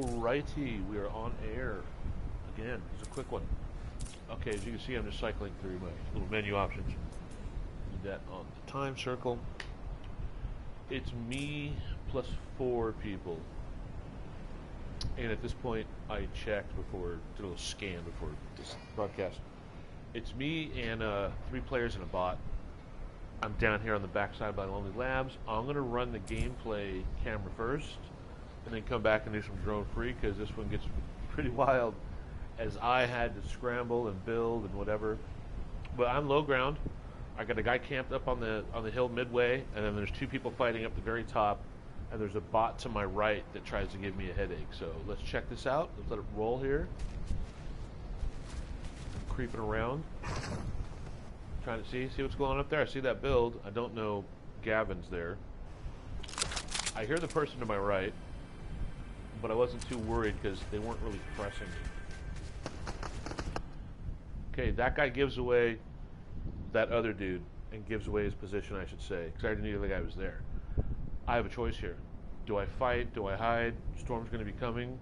Alrighty, we are on air again. It's a quick one. Okay, as you can see, I'm just cycling through my little menu options. Do that on the time circle. It's me plus 4 people. And at this point, I checked before, did a little scan before this broadcast. It's me and 3 players and a bot. I'm down here on the backside by Lonely Labs. I'm going to run the gameplay camera first, and then come back and do some drone free, because this one gets pretty wild, as I had to scramble and build and whatever. But I'm low ground. I got a guy camped up on the hill midway, and then there's 2 people fighting up the very top, and there's a bot to my right that tries to give me a headache. So let's check this out. Let's let it roll here. I'm creeping around, trying to see what's going on up there. I see that build. I don't know Gavin's there. I hear the person to my right, but I wasn't too worried because they weren't really pressing me. Okay, that guy gives away that other dude, and gives away his position, I should say, because I already knew the guy was there. I have a choice here. Do I fight? Do I hide? Storm's going to be coming.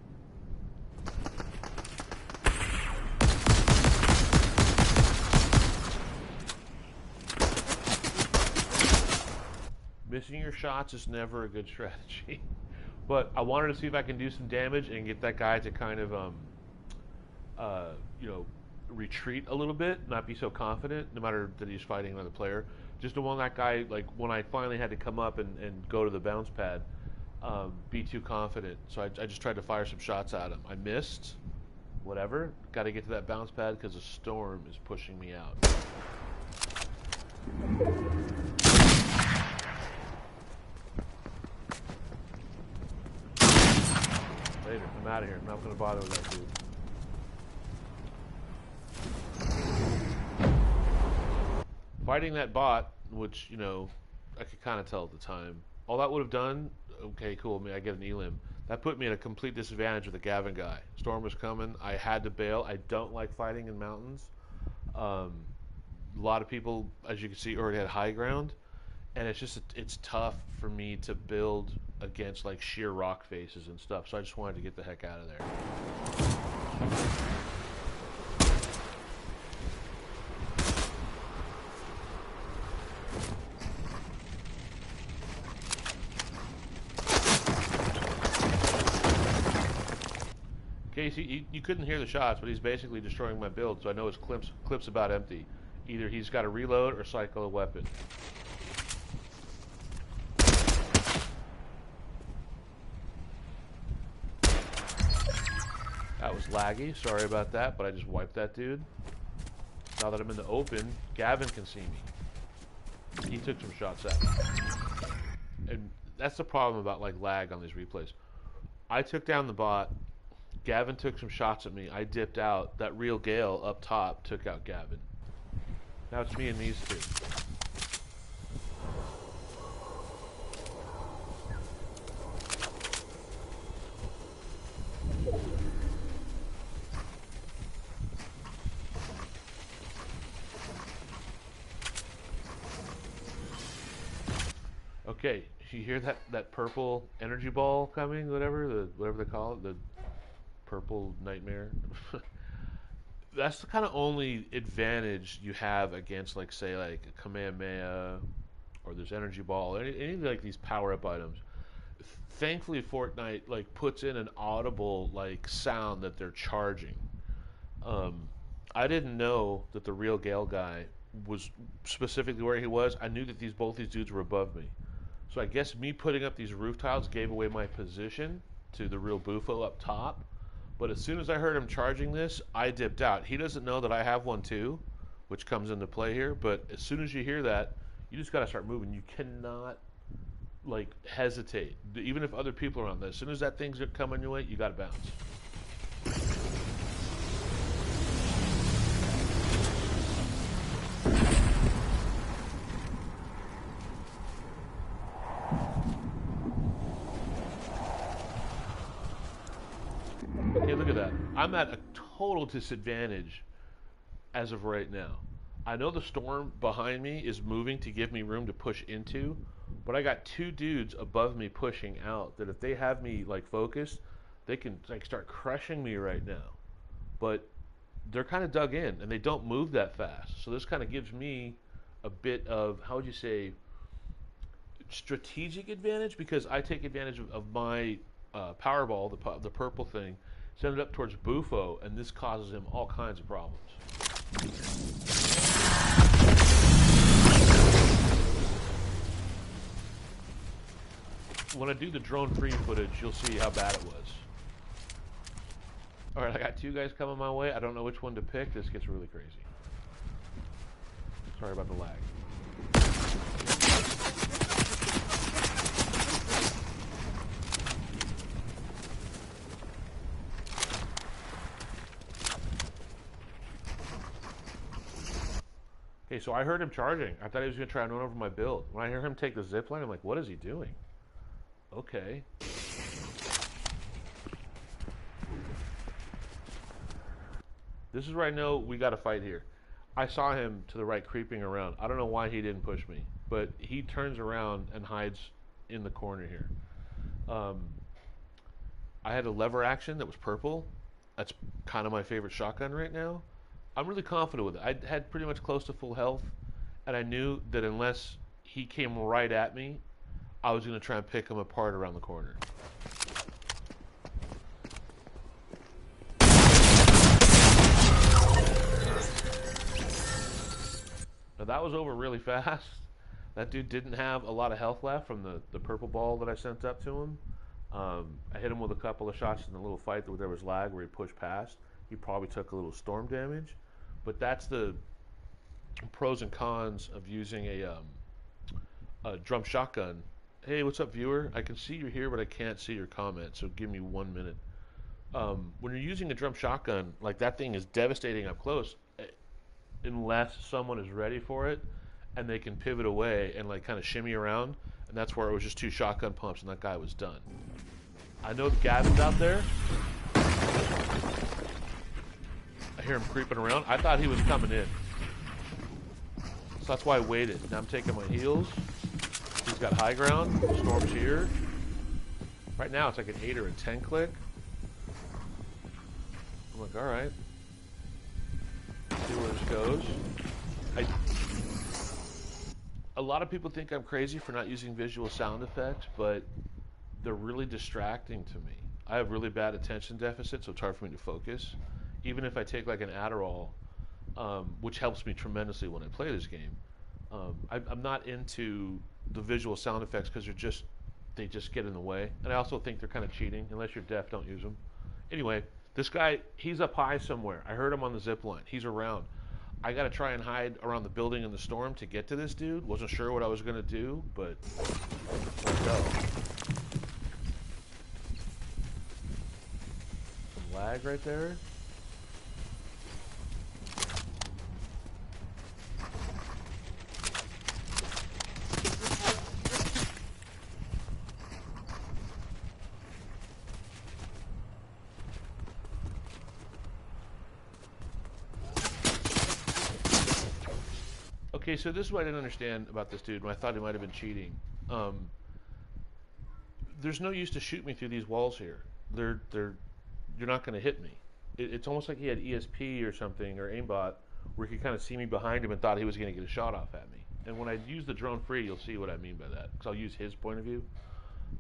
Missing your shots is never a good strategy. But I wanted to see if I can do some damage and get that guy to kind of, retreat a little bit, not be so confident, no matter that he's fighting another player. Just to want that guy, like when I finally had to come up and go to the bounce pad, be too confident. So I just tried to fire some shots at him. I missed. Whatever. Got to get to that bounce pad because the storm is pushing me out. Later. I'm out of here. I'm not going to bother with that dude. Fighting that bot, which, I could kind of tell at the time. All that would have done, okay, cool, I get an Elim. That put me at a complete disadvantage with the Gavin guy. Storm was coming. I had to bail. I don't like fighting in mountains. A lot of people, as you can see, already had high ground. And it's tough for me to build against, like, sheer rock faces and stuff. So I just wanted to get the heck out of there. Casey, you couldn't hear the shots, but he's basically destroying my build, so I know his clip's about empty. Either he's got to reload or cycle a weapon. That was laggy, sorry about that, but I just wiped that dude. Now that I'm in the open, Gavin can see me. He took some shots at me. And that's the problem about, like, lag on these replays. I took down the bot. Gavin took some shots at me. I dipped out. That real Gale up top took out Gavin. Now it's me and these 2. Okay, you hear that purple energy ball coming? Whatever they call it, the purple nightmare. That's the kind of only advantage you have against, like, say, like a Kamehameha, or there's energy ball, any like these power-up items. Thankfully, Fortnite, like, puts in an audible, like, sound that they're charging. I didn't know that the real Gale guy was specifically where he was. I knew that both these dudes were above me. So I guess me putting up these roof tiles gave away my position to the real Bufo up top. But as soon as I heard him charging this, I dipped out. He doesn't know that I have one too, which comes into play here. But as soon as you hear that, you just got to start moving. You cannot, like, hesitate. Even if other people are on this, as soon as that thing's coming your way, you got to bounce. Okay, look at that. I'm at a total disadvantage as of right now. I know the storm behind me is moving to give me room to push into, but I got 2 dudes above me pushing out that if they have me, like, focused, they can like start crushing me right now. But they're kind of dug in and they don't move that fast. So this kind of gives me a bit of, how would you say, strategic advantage, because I take advantage of my Powerball, the purple thing, send it up towards Bufo, and this causes him all kinds of problems. When I do the drone free footage, you'll see how bad it was. Alright, I got two guys coming my way. I don't know which one to pick. This gets really crazy. Sorry about the lag. Okay, so I heard him charging. I thought he was going to try and run over my build. When I hear him take the zip line, I'm like, what is he doing? Okay. This is where I know we got to fight here. I saw him to the right creeping around. I don't know why he didn't push me, but he turns around and hides in the corner here. I had a lever action that was purple. That's kind of my favorite shotgun right now. I'm really confident with it. I had pretty much close to full health, and I knew that unless he came right at me, I was going to try and pick him apart around the corner. Now that was over really fast. That dude didn't have a lot of health left from the purple ball that I sent up to him. I hit him with a couple of shots in the little fight where there was lag where he pushed past. He probably took a little storm damage. But that's the pros and cons of using a drum shotgun. Hey, what's up, viewer? I can see you're here, but I can't see your comment, so give me 1 minute. When you're using a drum shotgun, like that thing is devastating up close, unless someone is ready for it and they can pivot away and like kind of shimmy around, and that's where it was just 2 shotgun pumps and that guy was done. I know Gavin's out there. I hear him creeping around. I thought he was coming in, so that's why I waited. Now I'm taking my heals. He's got high ground. Storm's here. Right now it's like an 8 or a 10 click. I'm like, all right. See where this goes. A lot of people think I'm crazy for not using visual sound effects, but they're really distracting to me. I have really bad attention deficit, so it's hard for me to focus. Even if I take like an Adderall, which helps me tremendously when I play this game, I'm not into the visual sound effects because they just get in the way. And I also think they're kind of cheating. Unless you're deaf, don't use them. Anyway, this guy, he's up high somewhere. I heard him on the zip line. He's around. I got to try and hide around the building in the storm to get to this dude. Wasn't sure what I was going to do, but let's go. Some lag right there. Okay, so this is what I didn't understand about this dude when I thought he might have been cheating. There's no use to shoot me through these walls here. You're not going to hit me. It's almost like he had ESP or something, or aimbot, where he could kind of see me behind him and thought he was going to get a shot off at me. And when I use the drone free, you'll see what I mean by that, because I'll use his point of view.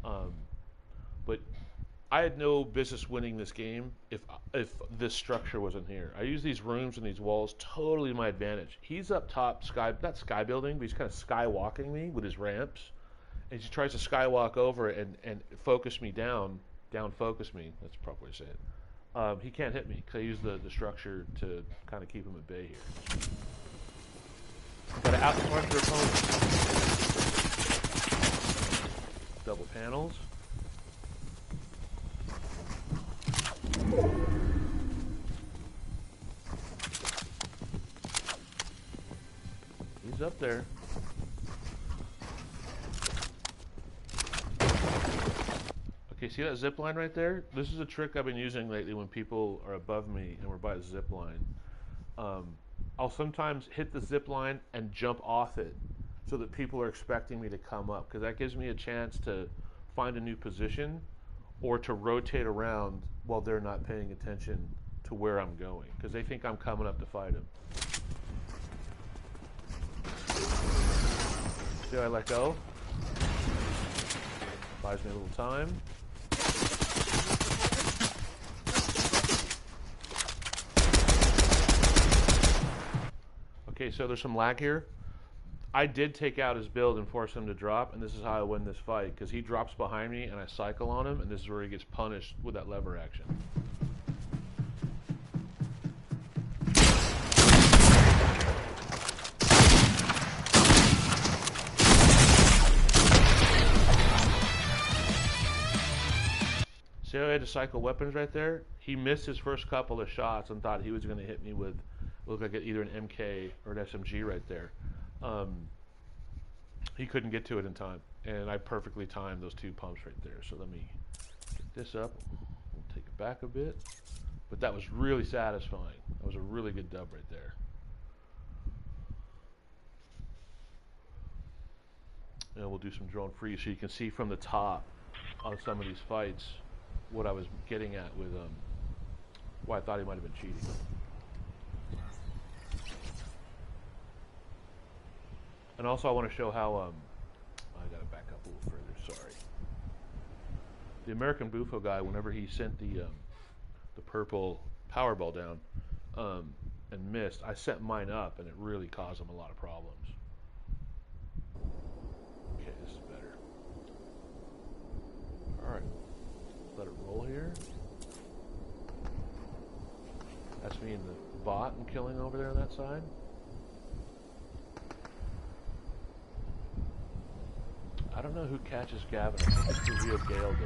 But I had no business winning this game if this structure wasn't here. I use these rooms and these walls totally to my advantage. He's up top, not sky building, but he's kind of skywalking me with his ramps. And he tries to skywalk over and focus me down focus me. That's the proper way to say it. He can't hit me because I use the structure to kind of keep him at bay here. Got to outsmart your opponent. Double panels. He's up there. Okay, see that zip line right there? This is a trick I've been using lately when people are above me and we're by the zip line. I'll sometimes hit the zip line and jump off it so that people are expecting me to come up, because that gives me a chance to find a new position, or to rotate around while they're not paying attention to where I'm going, because they think I'm coming up to fight them. See how I let go? Buys me a little time. Okay, so there's some lag here. I did take out his build and force him to drop, and this is how I win this fight, because he drops behind me and I cycle on him, and this is where he gets punished with that lever action. See how I had to cycle weapons right there? He missed his first couple of shots and thought he was going to hit me with, looked like either an MK or an SMG right there. He couldn't get to it in time, and I perfectly timed those two pumps right there. So let me get this up. We'll take it back a bit. But that was really satisfying. That was a really good dub right there. And we'll do some drone free so you can see from the top on some of these fights what I was getting at with why I thought he might have been cheating. And also I want to show how I gotta back up a little further, sorry. The American Bufo guy, whenever he sent the purple Powerball down and missed, I sent mine up and it really caused him a lot of problems. Okay, this is better. Alright. Let it roll here. That's me and the bot I'm killing over there on that side. I don't know who catches Gavin. I think it's the real Gale does.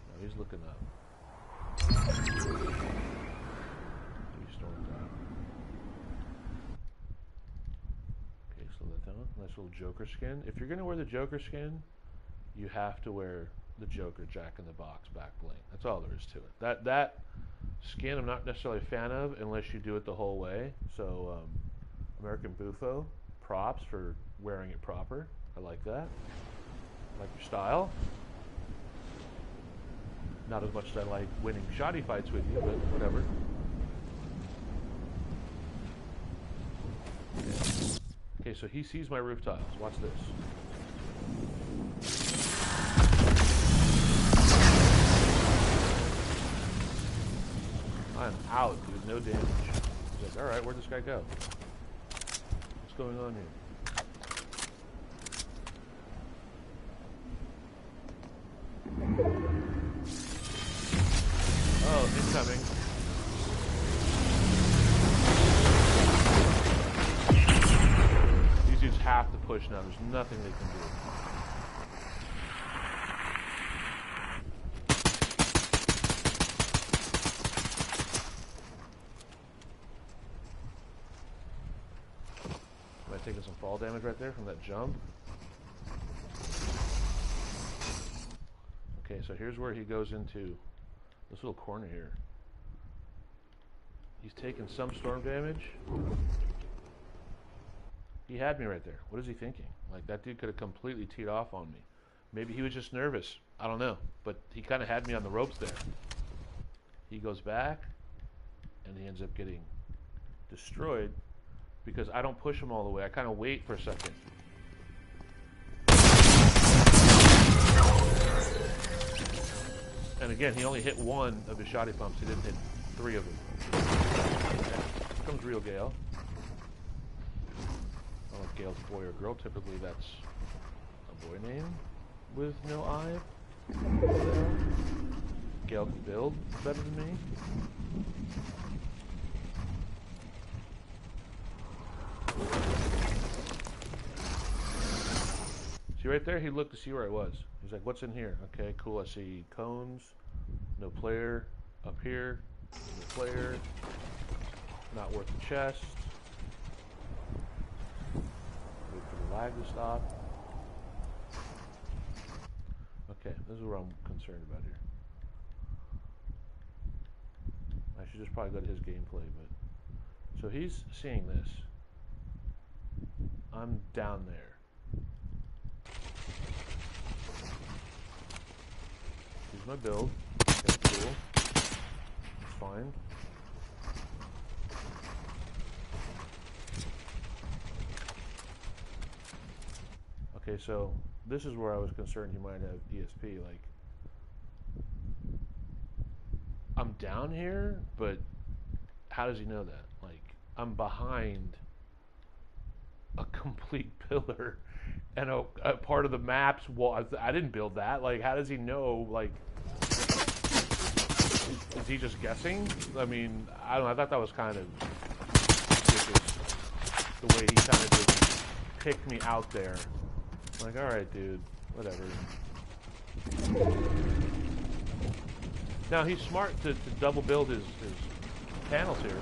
No, he's looking up. He stormed out. Okay, slow that down. Nice little Joker skin. If you're going to wear the Joker skin, you have to wear the Joker Jack-in-the-Box back bling. That's all there is to it. That skin I'm not necessarily a fan of unless you do it the whole way. So, American Bufo, props for wearing it proper. I like that. I like your style. Not as much as I like winning shoddy fights with you, but whatever. Okay, so he sees my roof tiles. Watch this. I'm out, dude. No damage. He's like, alright, where'd this guy go? What's going on here? Oh, incoming. These dudes have to push now. There's nothing they can do. Taking some fall damage right there from that jump. Okay, so here's where he goes into this little corner here. He's taking some storm damage. He had me right there. What is he thinking? Like, that dude could have completely teed off on me. Maybe he was just nervous. I don't know. But he kind of had me on the ropes there. He goes back, and he ends up getting destroyed. Because I don't push him all the way. I kind of wait for a second. And again, he only hit one of his shoddy pumps. He didn't hit three of them. Here comes real Gale. I don't know if Gale's a boy or girl. Typically that's a boy name with no eye. Gale can build better than me. See right there, he looked to see where I was. He's like, what's in here? Okay, cool, I see cones, no player, up here, no player, not worth the chest. Wait for the lag to stop. Okay, this is what I'm concerned about here. I should just probably go to his gameplay, but... So he's seeing this. I'm down there. Here's my build. Okay, cool. That's fine. Okay, so this is where I was concerned he might have ESP. Like, I'm down here, but how does he know that? Like, I'm behind a complete pillar and a part of the map's wall. I didn't build that. Like, how does he know? Like, is he just guessing? I mean, I don't know. I thought that was kind of ridiculous, the way he kind of just picked me out there. Like, all right, dude, whatever. Now, he's smart to double build his panels here.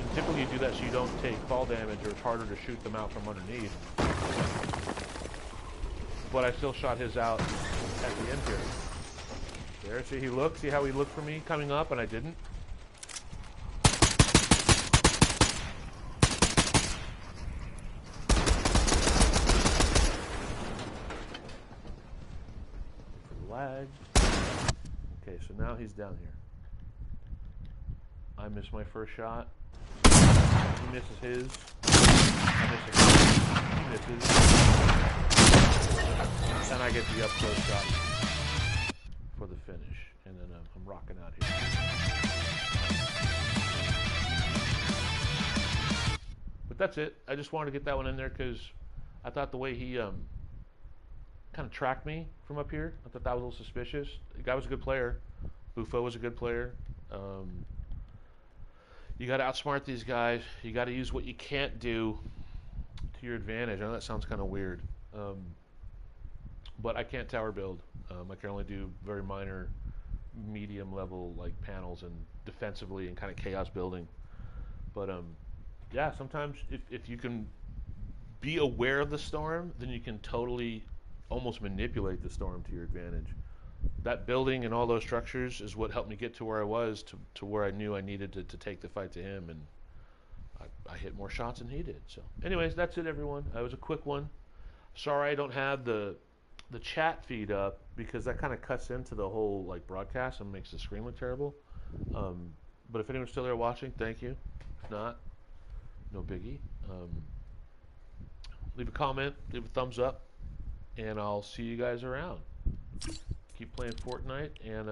And typically you do that so you don't take fall damage, or it's harder to shoot them out from underneath. But I still shot his out at the end here. There, see, he looked. See how he looked for me coming up, and I didn't? Lag. Okay, so now he's down here. I miss my first shot. He misses his. I miss his. He misses. And I get the up close shot for the finish. And then I'm rocking out here. But that's it. I just wanted to get that one in there because I thought the way he kind of tracked me from up here, I thought that was a little suspicious. The guy was a good player. Buffo was a good player. You got to outsmart these guys. You got to use what you can't do to your advantage. I know that sounds kind of weird, but I can't tower build. I can only do very minor, medium level like panels and defensively and kind of chaos building. But yeah, sometimes if you can be aware of the storm, then you can totally almost manipulate the storm to your advantage. That building and all those structures is what helped me get to where I was, to where I knew I needed to take the fight to him, and I hit more shots than he did. So anyways, that's it, everyone. That was a quick one. Sorry I don't have the chat feed up because that kind of cuts into the whole like broadcast and makes the screen look terrible. But if anyone's still there watching, thank you. If not, no biggie. Leave a comment, leave a thumbs up, and I'll see you guys around. Keep playing Fortnite, and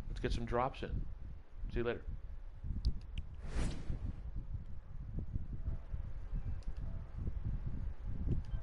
let's get some drops in. See you later.